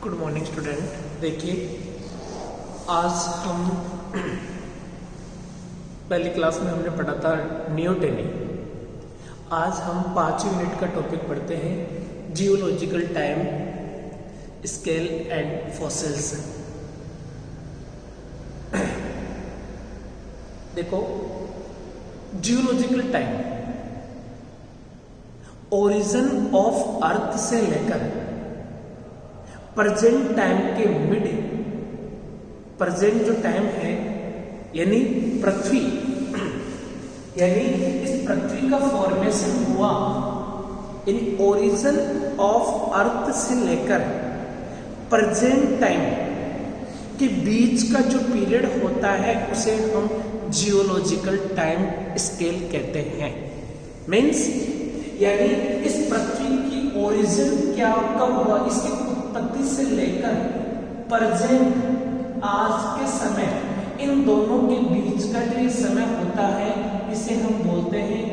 Good morning student. देखिए, आज हम पहली क्लास में हमने पढ़ा था न्यूटनी। आज हम 5 यूनिट का टॉपिक पढ़ते हैं, geological time scale and fossils. देखो, geological time origin of earth से लेकर प्रेजेंट टाइम के मिड, प्रेजेंट जो टाइम है यानी पृथ्वी, यानी इस पृथ्वी का फॉर्मेशन हुआ, यानी ओरिजिन ऑफ अर्थ से लेकर प्रेजेंट टाइम के बीच का जो पीरियड होता है उसे हम जियोलॉजिकल टाइम स्केल कहते हैं। मीन्स यानी इस पृथ्वी की ओरिजिन क्या कब हुआ, इसकी उत्पत्ति से लेकर प्रेजेंट आज के समय, इन दोनों के बीच का जो समय होता है इसे हम बोलते हैं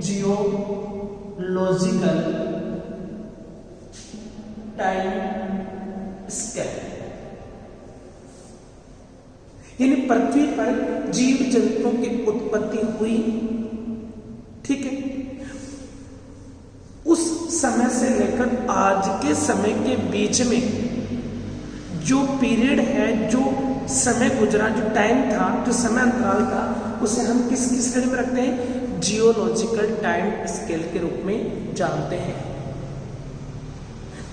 जियोलॉजिकल टाइम स्केल। यानी पृथ्वी पर जीव जंतुओं की उत्पत्ति हुई, ठीक है, उस समय से लेकर आज के समय के बीच में जो पीरियड है, जो समय गुजरा, जो टाइम था, जो समय अंतराल था, उसे हम किस श्रेणी में रखते हैं? जियोलॉजिकल टाइम स्केल के रूप में जानते हैं।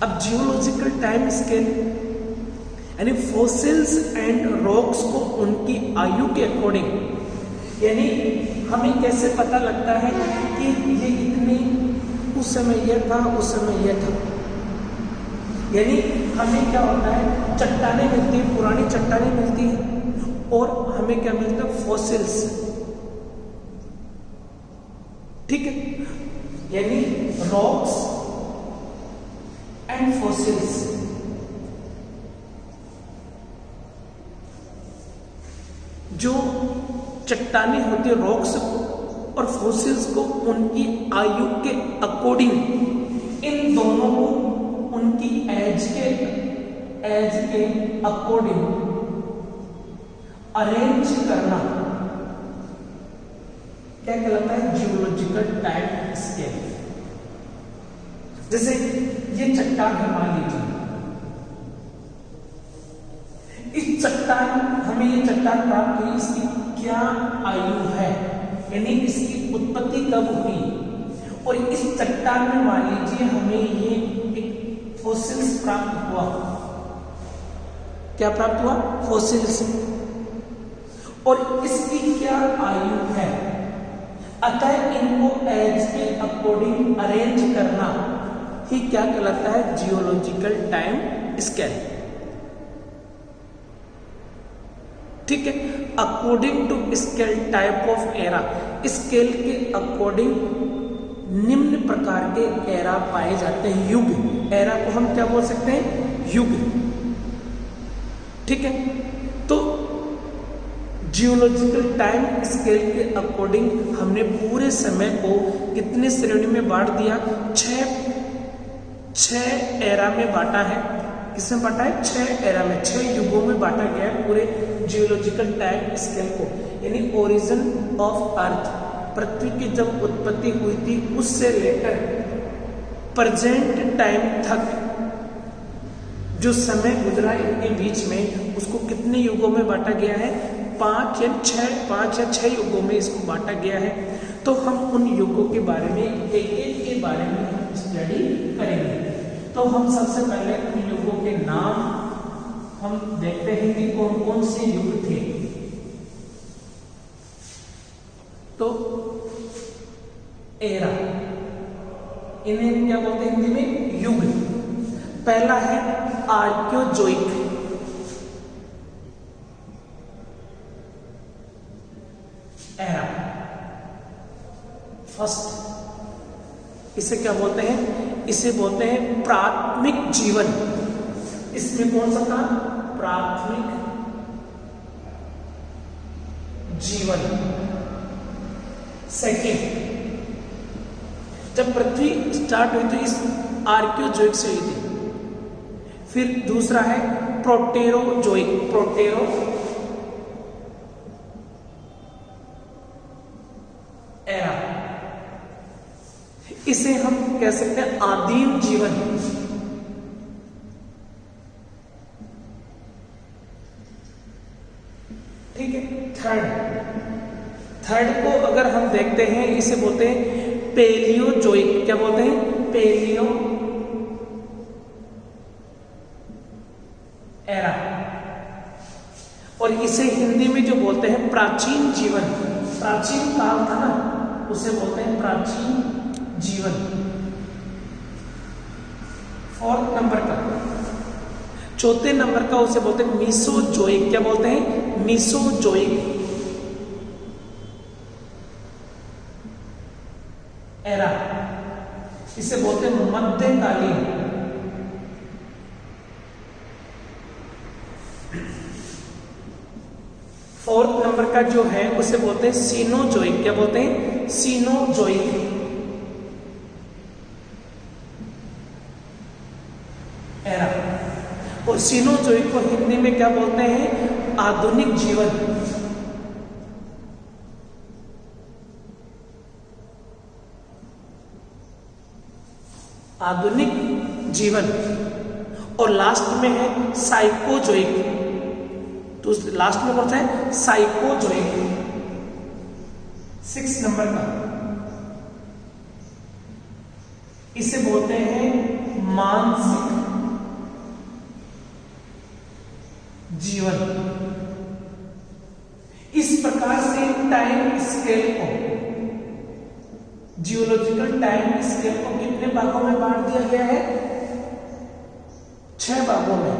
अब जियोलॉजिकल टाइम स्केल यानी फॉसिल्स एंड रॉक्स को उनकी आयु के अकॉर्डिंग, यानी हमें कैसे पता लगता है कि ये इतनी, उस समय यह था, उस समय यह था। यानी हमें क्या होता है, चट्टानें मिलती है, पुरानी चट्टानें मिलती है, और हमें क्या मिलता है? फॉसिल्स, ठीक है, यानी रॉक्स एंड फॉसिल्स। जो चट्टानें होती है, रॉक्स और फॉसिल्स को उनकी आयु के अकॉर्डिंग, इन दोनों को उनकी एज के अकॉर्डिंग अरेंज करना क्या कहलाता है? Geological time scale. जैसे ये चट्टान है, मान लीजिए, इस चट्टान, हमें ये चट्टान प्राप्त हुई, इसकी क्या आयु है, यानी इसकी उत्पत्ति कब हुई, और इस चट्टान में मान लीजिए हमें ये एक फॉसिल्स प्राप्त हुआ। क्या प्राप्त हुआ? फॉसिल्स, और इसकी क्या आयु है। अतः इनको एज के अकॉर्डिंग अरेंज करना ही क्या कहलाता है? जियोलॉजिकल टाइम स्केल, ठीक है। According to scale type of era, scale के अकॉर्डिंग निम्न प्रकार के एरा पाए जाते हैं। युग, एरा को हम क्या बोल सकते हैं? युग, ठीक है। तो जियोलॉजिकल टाइम स्केल के अकॉर्डिंग हमने पूरे समय को कितने श्रेणी में बांट दिया? छह एरा में बांटा है। किसमें बांटा है? 6 एरा में, 6 युगों में बांटा गया है पूरे जियोलॉजिकल टाइम स्केल को। यानी ओरिजिन ऑफ अर्थ, पृथ्वी की जब उत्पत्ति हुई थी उससे लेकर प्रेजेंट टाइम तक जो समय गुजरा इनके बीच में, उसको कितने युगों में बांटा गया है? 5 या 6 युगों में इसको बांटा गया है। तो हम उन युगों के बारे में, एक के बारे में हम स्टडी करेंगे। तो हम सबसे पहले उन युगों के नाम हम देखते हैं कि कौन कौन से युग थे। तो एरा, इन्हें क्या बोलते हैं हिंदी में? युग। पहला है आर्कियोजोइक, एरा, फर्स्ट। इसे क्या बोलते हैं? इसे बोलते हैं प्राथमिक जीवन। इसमें कौन सा था? प्राथमिक जीवन। सेकेंड, जब पृथ्वी स्टार्ट हुई तो इस आर्कियोजोइक से हुई थी। फिर दूसरा है प्रोटेरोजोइक, प्रोटेरो एरा, इसे हम कह सकते हैं आदिम जीवन। ठीक है। थर्ड को अगर हम देखते हैं, इसे बोलते हैं पेलियोजोइक। क्या बोलते हैं? Paleo era. और इसे हिंदी में जो बोलते हैं प्राचीन जीवन, प्राचीन काल था ना, उसे बोलते हैं प्राचीन जीवन। फोर्थ नंबर का, चौथे नंबर का उसे बोलते हैं मीसोजोइक। क्या बोलते हैं? मीसोजोइक एरा, इसे बोलते हैं मध्यकालीन। फोर्थ नंबर का जो है उसे बोलते हैं सीनोजोइक। क्या बोलते हैं? Cenozoic era. और सीनोजोइक को हिंदी में क्या बोलते हैं? आधुनिक जीवन। आधुनिक जीवन। और लास्ट में है साइकोजोइक। तो लास्ट में कौन सा है? साइकोजोइक, 6 नंबर का। इसे बोलते हैं मानसिक जीवन। इस प्रकार से टाइम स्केल को, जियोलॉजिकल टाइम स्केल को कितने भागों में बांट दिया गया है? 6 भागों में।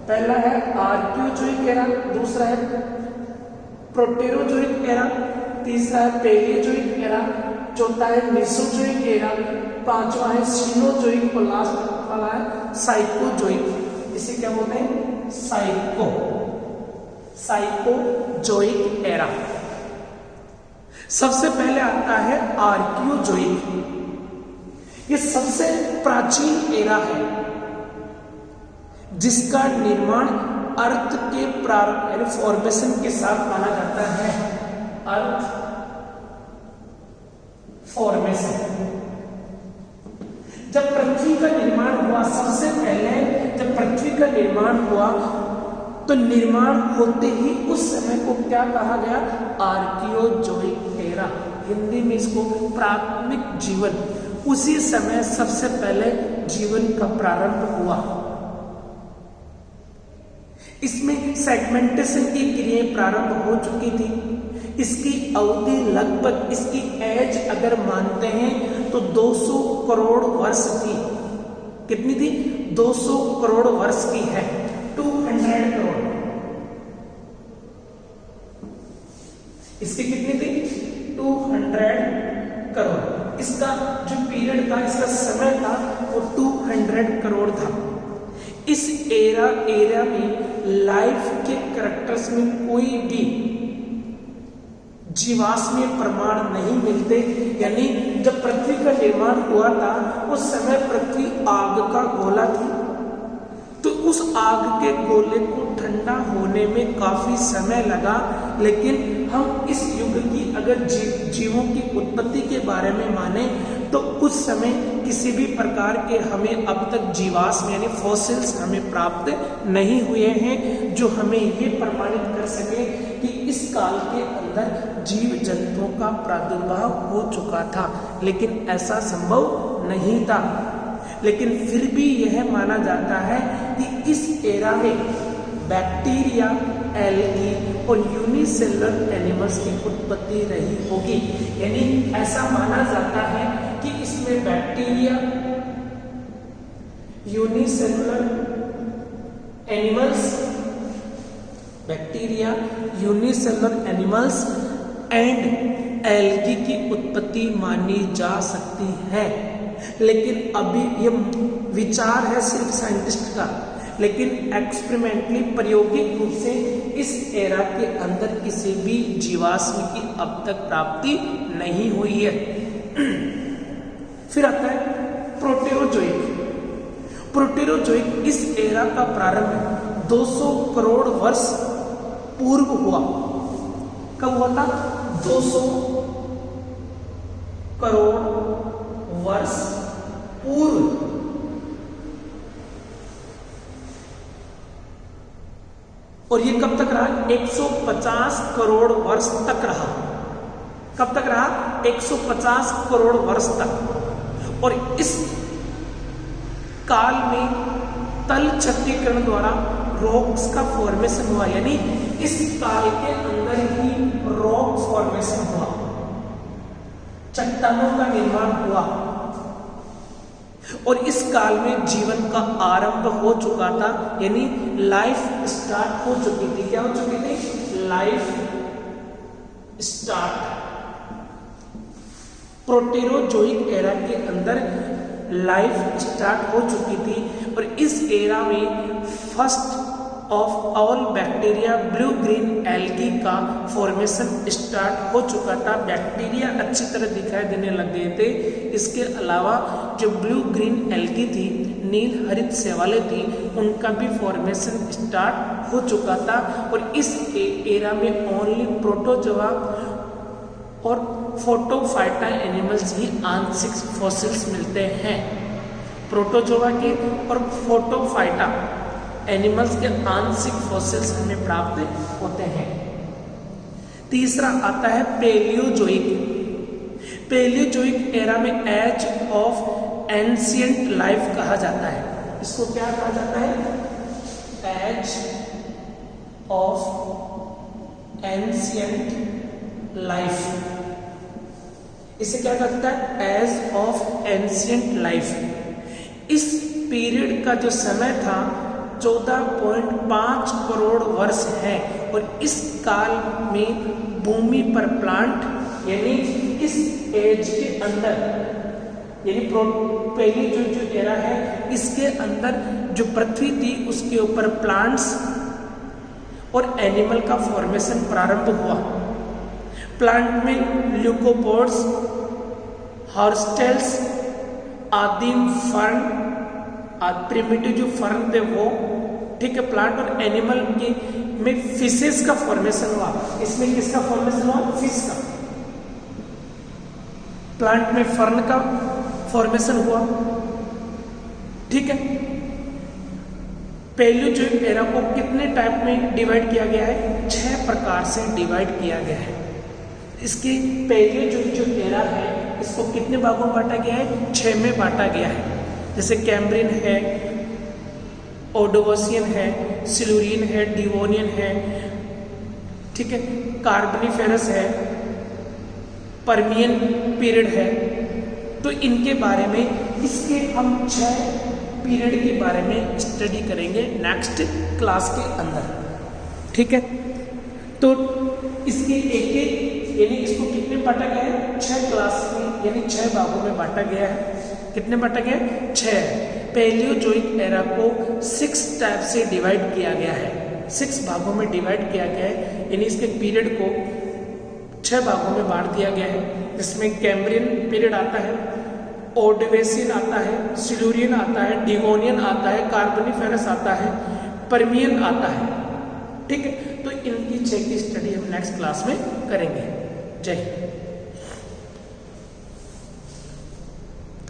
पहला है आर्कियोजोइक एरा, दूसरा है प्रोटेरोजोइक एरा, तीसरा है पेलियोजोइक एरा, चौथा है मीसोजोइक एरा, पांचवा है सीनोजोइक और लास्ट वाला है साइकोजोइक। इसे क्या बोलते हैं? साइकोजोइक एरा। सबसे पहले आता है आर्कियोजोइक। ये सबसे प्राचीन एरा है जिसका निर्माण अर्थ के प्रारंभ फॉर्मेशन के साथ माना जाता है। अर्थ फॉर्मेशन, जब पृथ्वी का निर्माण हुआ, सबसे पहले जब पृथ्वी का निर्माण हुआ तो निर्माण होते ही उस समय को क्या कहा गया? Archaeozoic era. हिंदी में इसको प्राथमिक जीवन। उसी समय सबसे पहले जीवन का प्रारंभ हुआ। इसमें सेगमेंटेशन की क्रियाएं प्रारंभ हो चुकी थी। इसकी अवधि लगभग, इसकी एज अगर मानते हैं तो 200 करोड़ वर्ष की। कितनी थी? 200 करोड़ वर्ष की है। 200 करोड़। इसकी कितनी थी? 200 करोड़। इसका जो पीरियड था, इसका समय था, वो 200 करोड़ था। इस एरा में लाइफ के कैरेक्टर्स में कोई भी जीवाश्मीय प्रमाण नहीं मिलते। यानी जब पृथ्वी का निर्माण हुआ था उस समय पृथ्वी आग का गोला थी, तो उस आग के गोले को ठंडा होने में काफी समय लगा। लेकिन हम इस युग की अगर जीवों की उत्पत्ति के बारे में माने तो उस समय किसी भी प्रकार के हमें अब तक जीवाश्म यानी फॉसिल्स हमें प्राप्त नहीं हुए हैं जो हमें ये प्रमाणित कर सके कि इस काल के अंदर जीव जंतुओं का प्रादुर्भाव हो चुका था। लेकिन ऐसा संभव नहीं था। लेकिन फिर भी यह माना जाता है कि इस एरा में बैक्टीरिया, एल्गी और यूनिसेलुलर एनिमल्स की उत्पत्ति रही होगी। यानी ऐसा माना जाता है कि इसमें bacteria, unicellular animals and algae की उत्पत्ति मानी जा सकती है। लेकिन अभी ये विचार है सिर्फ साइंटिस्ट का, लेकिन एक्सपेरिमेंटली प्रायोगिक रूप से इस एरा के अंदर किसी भी जीवाश्म की अब तक प्राप्ति नहीं हुई है। फिर आता है प्रोटेरोजोइक। प्रोटेरोजोइक इस एरा का प्रारंभ 200 करोड़ वर्ष पूर्व हुआ। कब हुआ था? 200 करोड़ वर्ष पूर्व। और ये कब तक रहा? 150 करोड़ वर्ष तक रहा। कब तक रहा? 150 करोड़ वर्ष तक। और इस काल में तल छत्तीकरण द्वारा रॉक्स का फॉर्मेशन हुआ, यानी इस काल के अंदर ही रॉक फॉर्मेशन हुआ, चट्टानों का निर्माण हुआ। और इस काल में जीवन का आरंभ हो चुका था, यानी लाइफ स्टार्ट हो चुकी थी। क्या हो चुकी थी? Life start. प्रोटेरोजोइक एरा के अंदर लाइफ स्टार्ट हो चुकी थी। और इस एरा में first of all bacteria blue green algae का फॉर्मेशन स्टार्ट हो चुका था। बैक्टीरिया अच्छी तरह दिखाई देने लग गए थे। इसके अलावा जो ब्लू ग्रीन एल्गी थी, नील हरित शैवालें थी, उनका भी फॉर्मेशन स्टार्ट हो चुका था। और इस एरा में ओनली प्रोटोजोआ और फोटोफाइटा एनिमल्स ही आंशिक फॉसिल्स मिलते हैं। प्रोटोजोआ के और फोटोफाइटा एनिमल्स के आंशिक फॉसिल्स हमें प्राप्त होते हैं। तीसरा आता है पेलियोजोइक। पेलियोजोइक एरा में एज ऑफ एंशिएंट लाइफ कहा जाता है। इसको क्या कहा जाता है? Age of ancient life. इसे क्या कहता है? Age of ancient life. इस पीरियड का जो समय था 14.5 करोड़ वर्ष है। और इस काल में भूमि पर प्लांट, यानी इस एज के अंदर, यानी पहली जो एरा है, इसके अंदर जो पृथ्वी थी उसके ऊपर प्लांट्स और एनिमल का फॉर्मेशन प्रारंभ हुआ। प्लांट में ल्यूकोपोड्स, हॉर्स्टेल्स, आदिम फर्न, प्रिमिटिव जो फर्न थे वो, ठीक है। प्लांट और एनिमल के में फिशेस का फॉर्मेशन हुआ। इसमें किसका फॉर्मेशन हुआ? फिश का। प्लांट में फर्न का फॉर्मेशन हुआ, ठीक है। पेलियोजोइक एरा को कितने टाइप में डिवाइड किया गया है? 6 प्रकार से डिवाइड किया गया है। इसकी पेलियोजोइक जो एरा है, इसको कितने भागों में बांटा गया है? 6 में बांटा गया है। जैसे कैम्ब्रियन है, ओडोवसियन है, सिल्यूरियन है, डिवोनियन है, ठीक है, कार्बनिफेरस है, पर्मियन पीरियड है। तो इनके बारे में, इसके हम 6 पीरियड के बारे में स्टडी करेंगे नेक्स्ट क्लास के अंदर, ठीक है। तो इसके एक यानी इसको कितने बांटा गया है? 6 क्लास में, यानी 6 भागों में बांटा गया है। कितने बांटा गया? 6। पेलियोजोइक एरा को 6 टाइप से डिवाइड किया गया है। 6 भागों में डिवाइड किया गया है, यानी इसके पीरियड को 6 भागों में बांट दिया गया है। जिसमें कैम्ब्रियन पीरियड आता है, ओडोवेसियन आता है, सिल्यूरियन आता है, डिवोनियन आता है, कार्बनिफेरस आता है, पर्मियन आता है, ठीक है। तो इनकी 6 की स्टडी हम नेक्स्ट क्लास में करेंगे। जय हिंद।